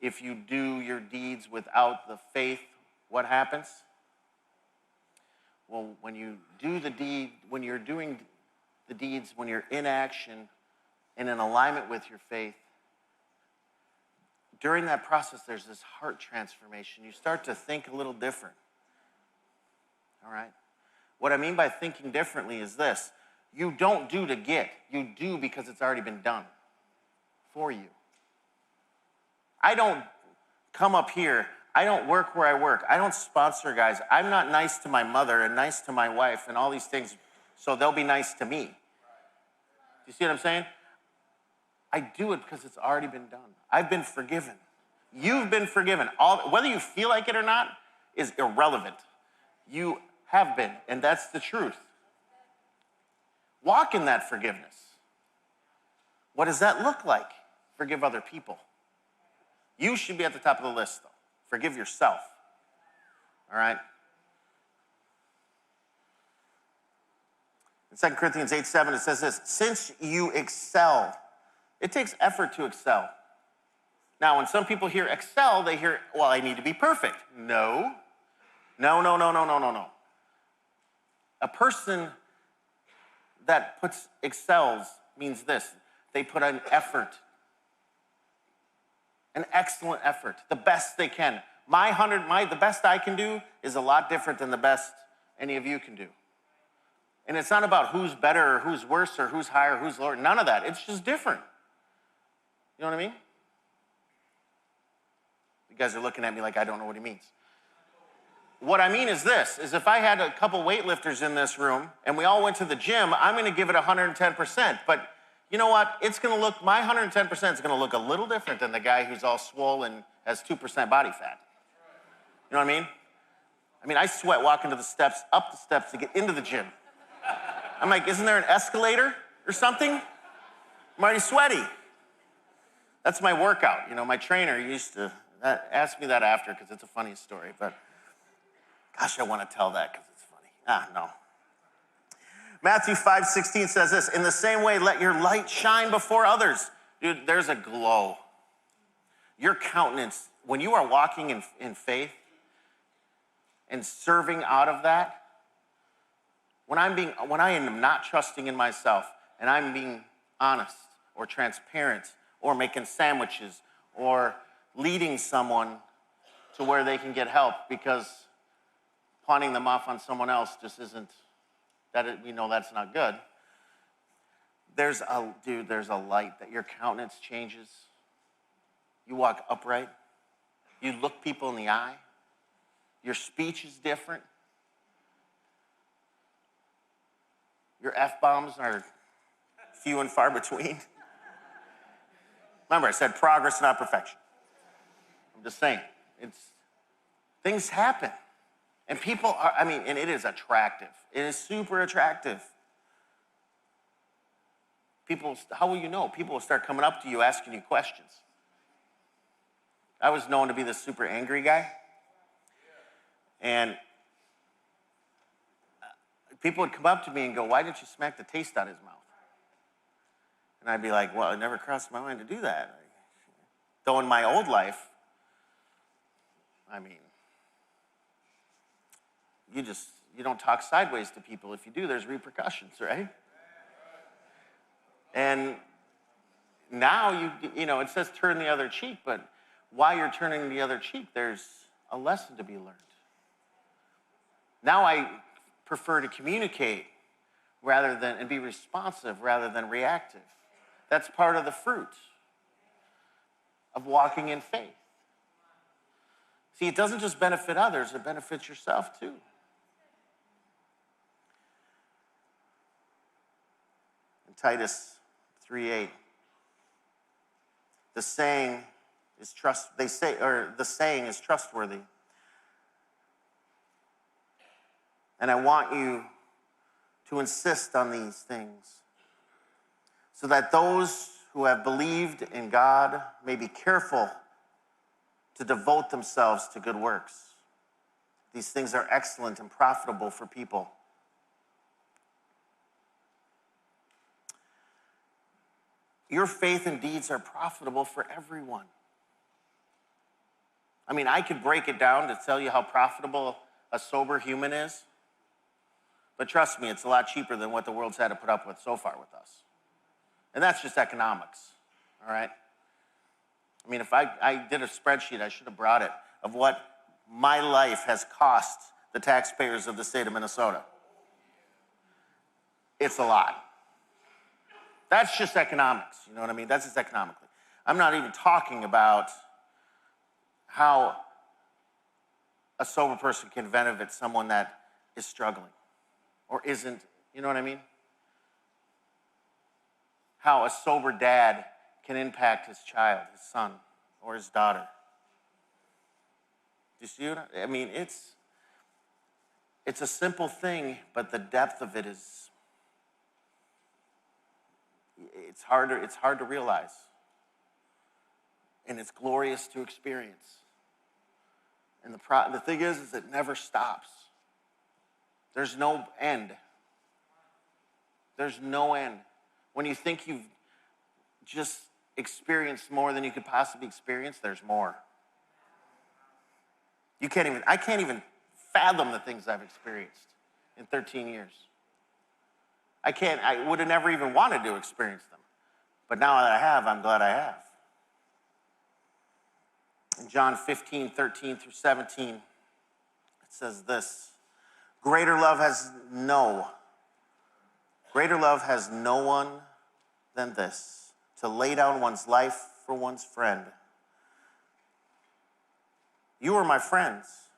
if you do your deeds without the faith, what happens? Well, when you do the deed, when you're doing the deeds, when you're in action and in alignment with your faith, during that process, there's this heart transformation. You start to think a little different. All right? What I mean by thinking differently is this. You don't do to get. You do because it's already been done for you. I don't come up here. I don't work where I work. I don't sponsor guys. I'm not nice to my mother and nice to my wife and all these things so they'll be nice to me. You see what I'm saying? I do it because it's already been done. I've been forgiven. You've been forgiven. Whether you feel like it or not is irrelevant. You have been, and that's the truth. Walk in that forgiveness. What does that look like? Forgive other people. You should be at the top of the list, though. Forgive yourself. All right? In 2 Corinthians 8:7, it says this, since you excel, it takes effort to excel. Now, when some people hear excel, they hear, well, I need to be perfect. No. No. A person that excels means this. They put an effort, an excellent effort, the best they can. The best I can do is a lot different than the best any of you can do. And it's not about who's better or who's worse or who's higher or who's lower. None of that. It's just different. You know what I mean? You guys are looking at me like I don't know what he means. What I mean is this, is if I had a couple weightlifters in this room and we all went to the gym, I'm going to give it 110%. But you know what? My 110% is going to look a little different than the guy who's all swole and has 2% body fat. You know what I mean? I sweat walking to the steps, up the steps to get into the gym. I'm like, isn't there an escalator or something? I'm already sweaty. That's my workout. My trainer used to ask me that after because it's a funny story. But gosh, I want to tell that because it's funny. No. Matthew 5:16 says this, in the same way, let your light shine before others. Dude, there's a glow. Your countenance, when you are walking in faith and serving out of that, when I am not trusting in myself and I'm being honest or transparent or making sandwiches or leading someone to where they can get help because pawning them off on someone else just isn't, we know that's not good. there's a light that your countenance changes. You walk upright. You look people in the eye. Your speech is different. Your F-bombs are few and far between. Remember, I said progress, not perfection. I'm just saying, things happen. And people are, and it is attractive. It is super attractive. People, how will you know? People will start coming up to you asking you questions. I was known to be this super angry guy. And people would come up to me and go, "Why didn't you smack the taste out of his mouth?" And I'd be like, "Well, it never crossed my mind to do that." Though in my old life, you don't talk sideways to people. If you do, there's repercussions, right? And now it says turn the other cheek, but while you're turning the other cheek, there's a lesson to be learned. Now I prefer to communicate and be responsive rather than reactive. That's part of the fruit of walking in faith. See, it doesn't just benefit others, it benefits yourself too. In Titus 3:8, the saying is trustworthy. And I want you to insist on these things so that those who have believed in God may be careful to devote themselves to good works. These things are excellent and profitable for people. Your faith and deeds are profitable for everyone. I could break it down to tell you how profitable a sober human is. But trust me, it's a lot cheaper than what the world's had to put up with so far with us. And that's just economics, all right? If I did a spreadsheet, I should have brought it, of what my life has cost the taxpayers of the state of Minnesota. It's a lot. That's just economics, you know what I mean? That's just economically. I'm not even talking about how a sober person can benefit someone that is struggling or isn't, you know what I mean? How a sober dad can impact his child, his son, or his daughter. Do you see what it's a simple thing, but the depth of it is, it's hard to realize. And it's glorious to experience. And the thing is it never stops. There's no end. There's no end. When you think you've just experienced more than you could possibly experience, there's more. I can't even fathom the things I've experienced in 13 years. I would have never even wanted to experience them. But now that I have, I'm glad I have. In John 15:13-17, it says this: Greater love has no one than this, to lay down one's life for one's friend. You are my friends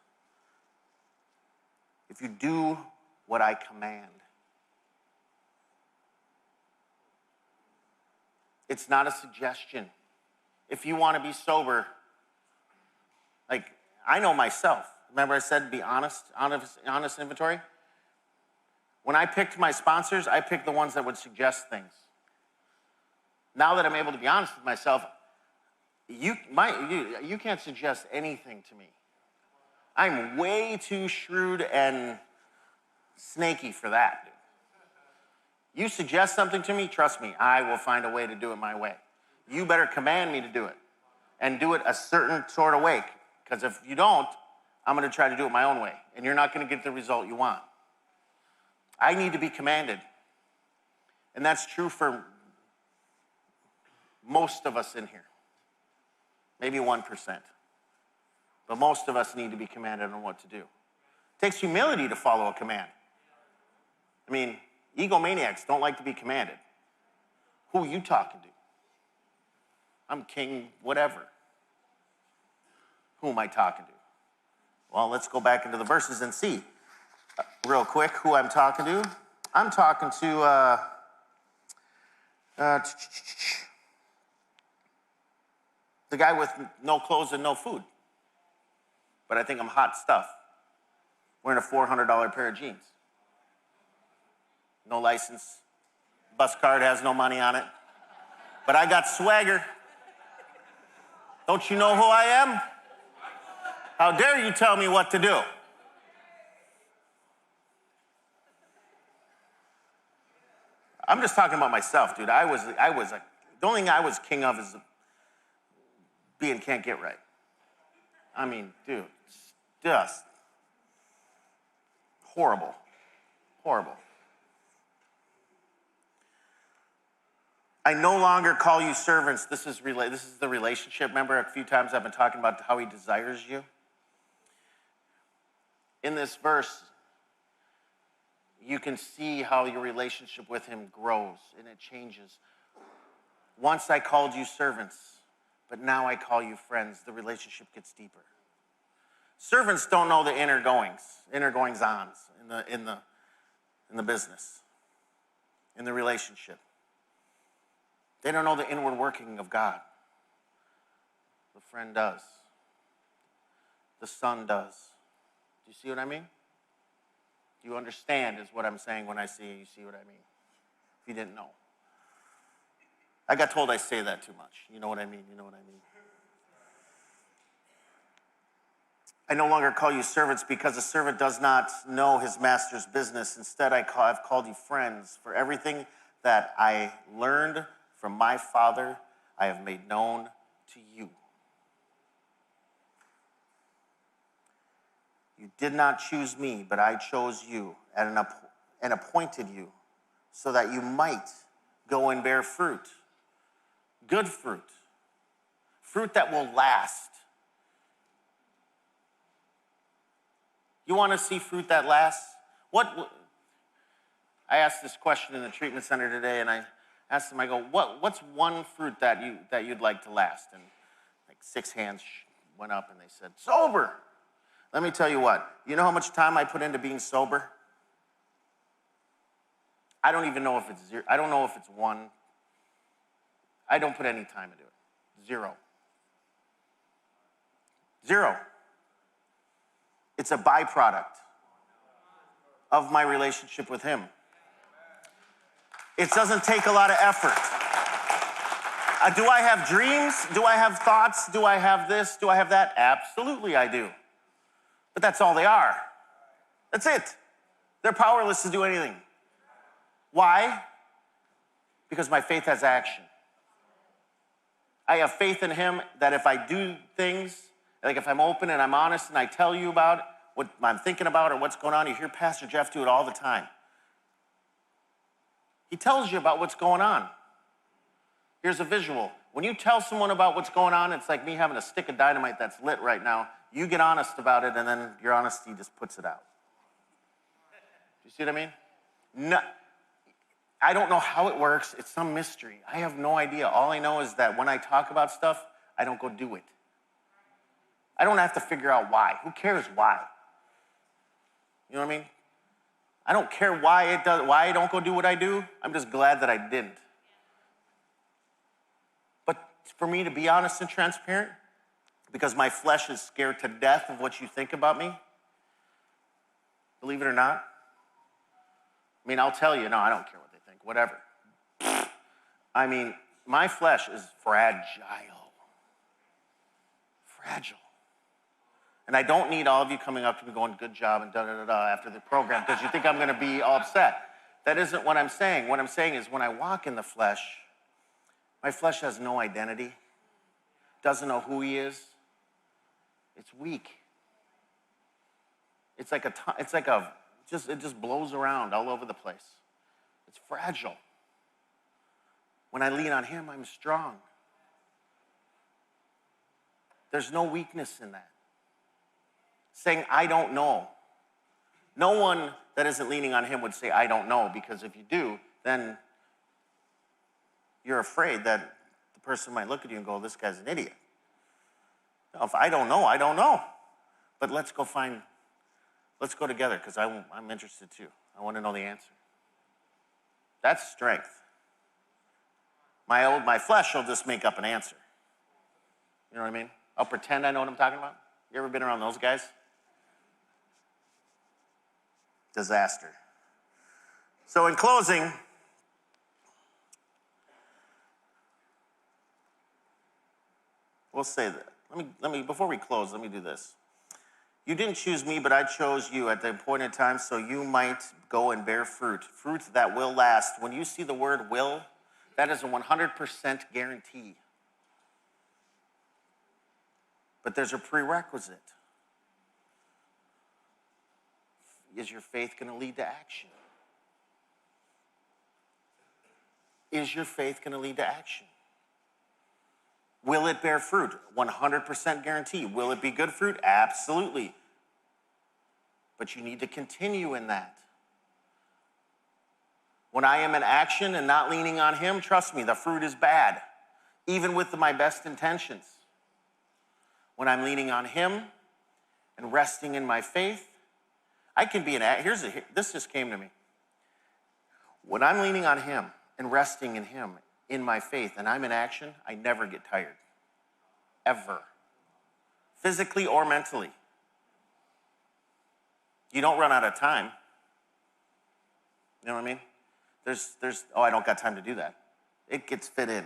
if you do what I command. It's not a suggestion. If you want to be sober, I know myself. Remember I said be honest inventory? When I picked my sponsors, I picked the ones that would suggest things. Now that I'm able to be honest with myself, you can't suggest anything to me. I'm way too shrewd and snaky for that, dude. You suggest something to me, trust me, I will find a way to do it my way. You better command me to do it and do it a certain sort of way, because if you don't, I'm going to try to do it my own way, and you're not going to get the result you want. I need to be commanded. And that's true for most of us in here. Maybe 1%. But most of us need to be commanded on what to do. It takes humility to follow a command. Egomaniacs don't like to be commanded. Who are you talking to? I'm king whatever. Who am I talking to? Well, let's go back into the verses and see real quick who I'm talking to. I'm talking to the guy with no clothes and no food. But I think I'm hot stuff. Wearing a $400 pair of jeans. No license. Bus card has no money on it. But I got swagger. Don't you know who I am? How dare you tell me what to do? I'm just talking about myself, dude. The only thing I was king of is being can't get right. I mean, dude, it's just horrible. Horrible. I no longer call you servants. This is the relationship. Remember, a few times I've been talking about how he desires you. In this verse, you can see how your relationship with him grows and it changes. Once I called you servants, but now I call you friends. The relationship gets deeper. Servants don't know the inner goings-ons in the business, in the relationship. They don't know the inward working of God. The friend does. The son does. Do you see what I mean? Do you understand is what I'm saying when I say you see what I mean? If you didn't know. I got told I say that too much. You know what I mean? You know what I mean? I no longer call you servants because a servant does not know his master's business. Instead, I've called you friends. For everything that I learned from my Father, I have made known to you. You did not choose me, but I chose you and appointed you so that you might go and bear fruit. Good fruit. Fruit that will last. You want to see fruit that lasts? I asked this question in the treatment center today, and I asked them, I go, what's one fruit that you'd like to last? And like 6 hands went up, and they said, sober. Let me tell you what. You know how much time I put into being sober? I don't even know if it's 0. I don't know if it's 1. I don't put any time into it. 0. 0. It's a byproduct of my relationship with him. It doesn't take a lot of effort. Do I have dreams? Do I have thoughts? Do I have this? Do I have that? Absolutely I do. But that's all they are. That's it. They're powerless to do anything. Why? Because my faith has action. I have faith in him that if I do things, like if I'm open and I'm honest and I tell you about what I'm thinking about or what's going on, you hear Pastor Jeff do it all the time. He tells you about what's going on. Here's a visual. When you tell someone about what's going on, it's like me having a stick of dynamite that's lit right now. You get honest about it, and then your honesty just puts it out. You see what I mean? No, I don't know how it works. It's some mystery. I have no idea. All I know is that when I talk about stuff, I don't go do it. I don't have to figure out why. Who cares why? You know what I mean? I don't care why I don't go do what I do. I'm just glad that I didn't. But for me to be honest and transparent, because my flesh is scared to death of what you think about me, believe it or not. I mean, I'll tell you, no, I don't care what they think, whatever. I mean, my flesh is fragile. Fragile. And I don't need all of you coming up to me going, good job, and da-da-da-da after the program, because you think I'm going to be all upset. That isn't what I'm saying. What I'm saying is when I walk in the flesh, my flesh has no identity, doesn't know who he is. It's weak. It just blows around all over the place. It's fragile. When I lean on him, I'm strong. There's no weakness in that. Saying, I don't know. No one that isn't leaning on him would say, I don't know, because if you do, then you're afraid that the person might look at you and go, this guy's an idiot. Now, if I don't know, I don't know. But let's go together because I'm interested too. I want to know the answer. That's strength. My flesh will just make up an answer. You know what I mean? I'll pretend I know what I'm talking about. You ever been around those guys? Disaster. So in closing, we'll say that. Let me before we close, let me do this. You didn't choose me, but I chose you at the appointed time so you might go and bear fruit that will last. When you see the word will, that is a 100% guarantee. But there's a prerequisite. Is your faith going to lead to action? Is your faith going to lead to action? Will it bear fruit? 100% guarantee. Will it be good fruit? Absolutely. But you need to continue in that. When I am in action and not leaning on him, trust me, the fruit is bad, even with my best intentions. When I'm leaning on him and resting in my faith, I can be this just came to me. When I'm leaning on him and resting in him, in my faith, and I'm in action, I never get tired. Ever. Physically or mentally. You don't run out of time. You know what I mean? I don't got time to do that. It gets fit in.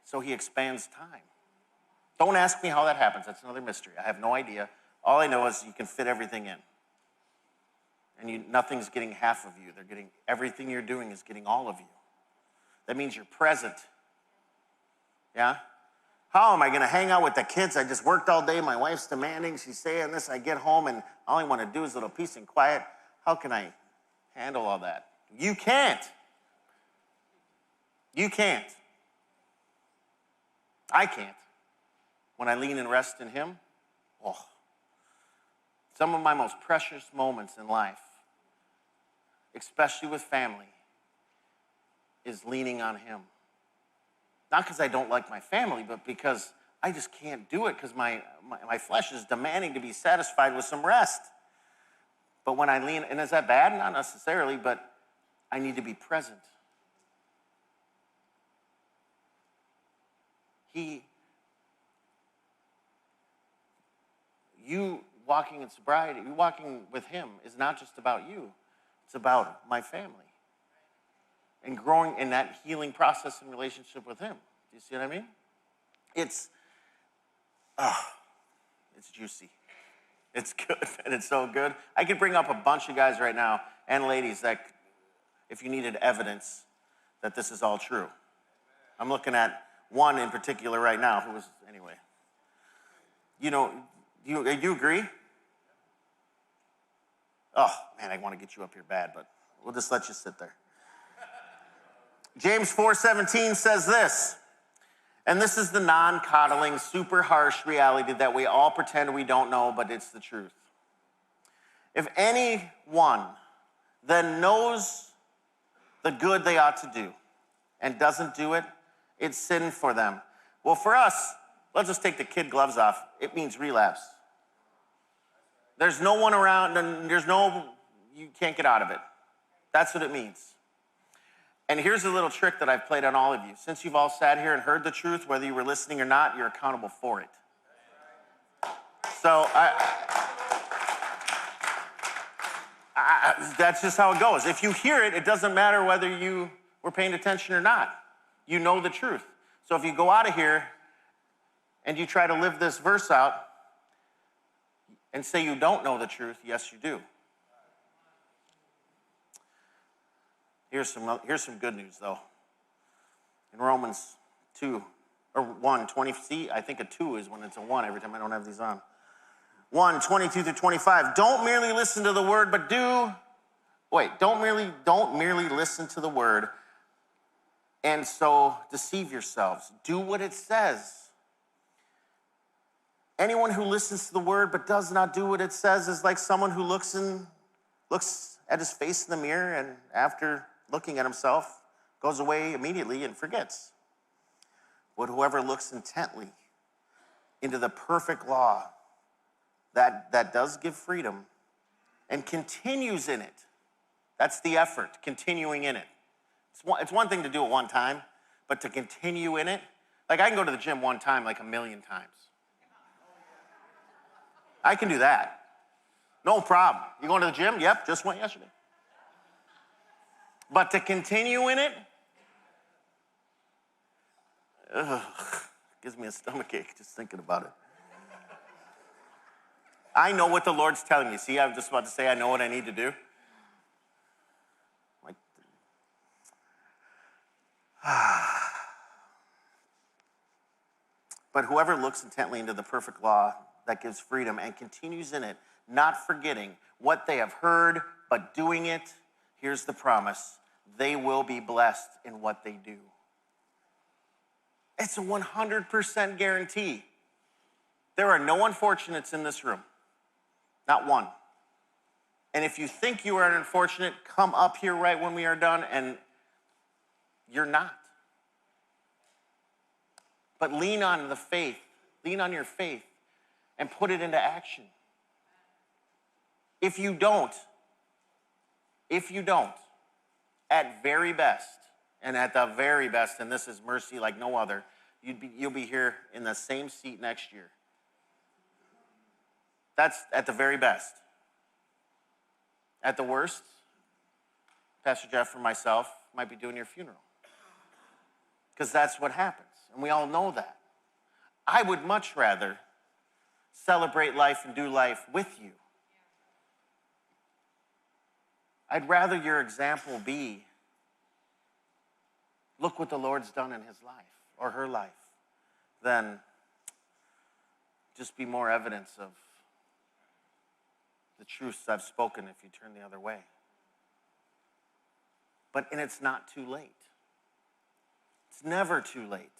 So he expands time. Don't ask me how that happens. That's another mystery. I have no idea. All I know is you can fit everything in. And nothing's getting half of you. Everything you're doing is getting all of you. That means you're present. Yeah? How am I going to hang out with the kids? I just worked all day. My wife's demanding. She's saying this. I get home and all I want to do is a little peace and quiet. How can I handle all that? You can't. You can't. I can't. When I lean and rest in him, some of my most precious moments in life, especially with family, is leaning on him. Not because I don't like my family, but because I just can't do it because my flesh is demanding to be satisfied with some rest. But when I lean, and is that bad? Not necessarily, but I need to be present. You walking in sobriety, you walking with him is not just about you. It's about my family. And growing in that healing process and relationship with him. Do you see what I mean? It's juicy. It's good, and it's so good. I could bring up a bunch of guys right now, and ladies, that if you needed evidence that this is all true. I'm looking at one in particular right now who was, anyway. You agree? Oh, man, I want to get you up here bad, but we'll just let you sit there. James 4:17 says this, and this is the non-coddling, super harsh reality that we all pretend we don't know, but it's the truth. If anyone then knows the good they ought to do and doesn't do it, it's sin for them. Well, for us, let's just take the kid gloves off. It means relapse. There's no one around, and you can't get out of it. That's what it means. And here's a little trick that I've played on all of you. Since you've all sat here and heard the truth, whether you were listening or not, you're accountable for it. So that's just how it goes. If you hear it, it doesn't matter whether you were paying attention or not. You know the truth. So if you go out of here and you try to live this verse out and say you don't know the truth, yes, you do. Here's some good news, though. In Romans 1:20, see, I think a 2 is when it's a 1 every time I don't have these on. 1:22-25. Don't merely listen to the word, but don't merely listen to the word and so deceive yourselves. Do what it says. Anyone who listens to the word but does not do what it says is like someone who looks at his face in the mirror and after looking at himself, goes away immediately and forgets. But whoever looks intently into the perfect law that does give freedom and continues in it, that's the effort, continuing in it. It's one thing to do it one time, but to continue in it, like I can go to the gym one time like 1,000,000 times. I can do that. No problem. You going to the gym? Yep, just went yesterday. But to continue in it, gives me a stomachache just thinking about it. I know what the Lord's telling me. See, I was just about to say I know what I need to do. Like, but whoever looks intently into the perfect law that gives freedom and continues in it, not forgetting what they have heard, but doing it, here's the promise: they will be blessed in what they do. It's a 100% guarantee. There are no unfortunates in this room. Not one. And if you think you are an unfortunate, come up here right when we are done, and you're not. But lean on the faith, lean on your faith, and put it into action. If you don't, at very best, and at the very best, and this is mercy like no other, you'll be here in the same seat next year. That's at the very best. At the worst, Pastor Jeff or myself might be doing your funeral. Because that's what happens, and we all know that. I would much rather celebrate life and do life with you. I'd rather your example be, look what the Lord's done in his life or her life, than just be more evidence of the truths I've spoken if you turn the other way. And it's not too late. It's never too late.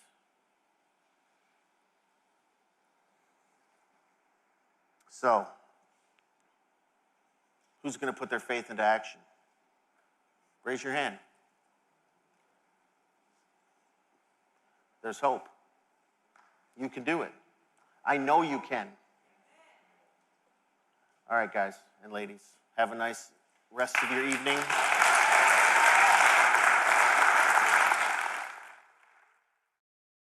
So, who's going to put their faith into action? Raise your hand. There's hope. You can do it. I know you can. All right, guys and ladies, have a nice rest of your evening.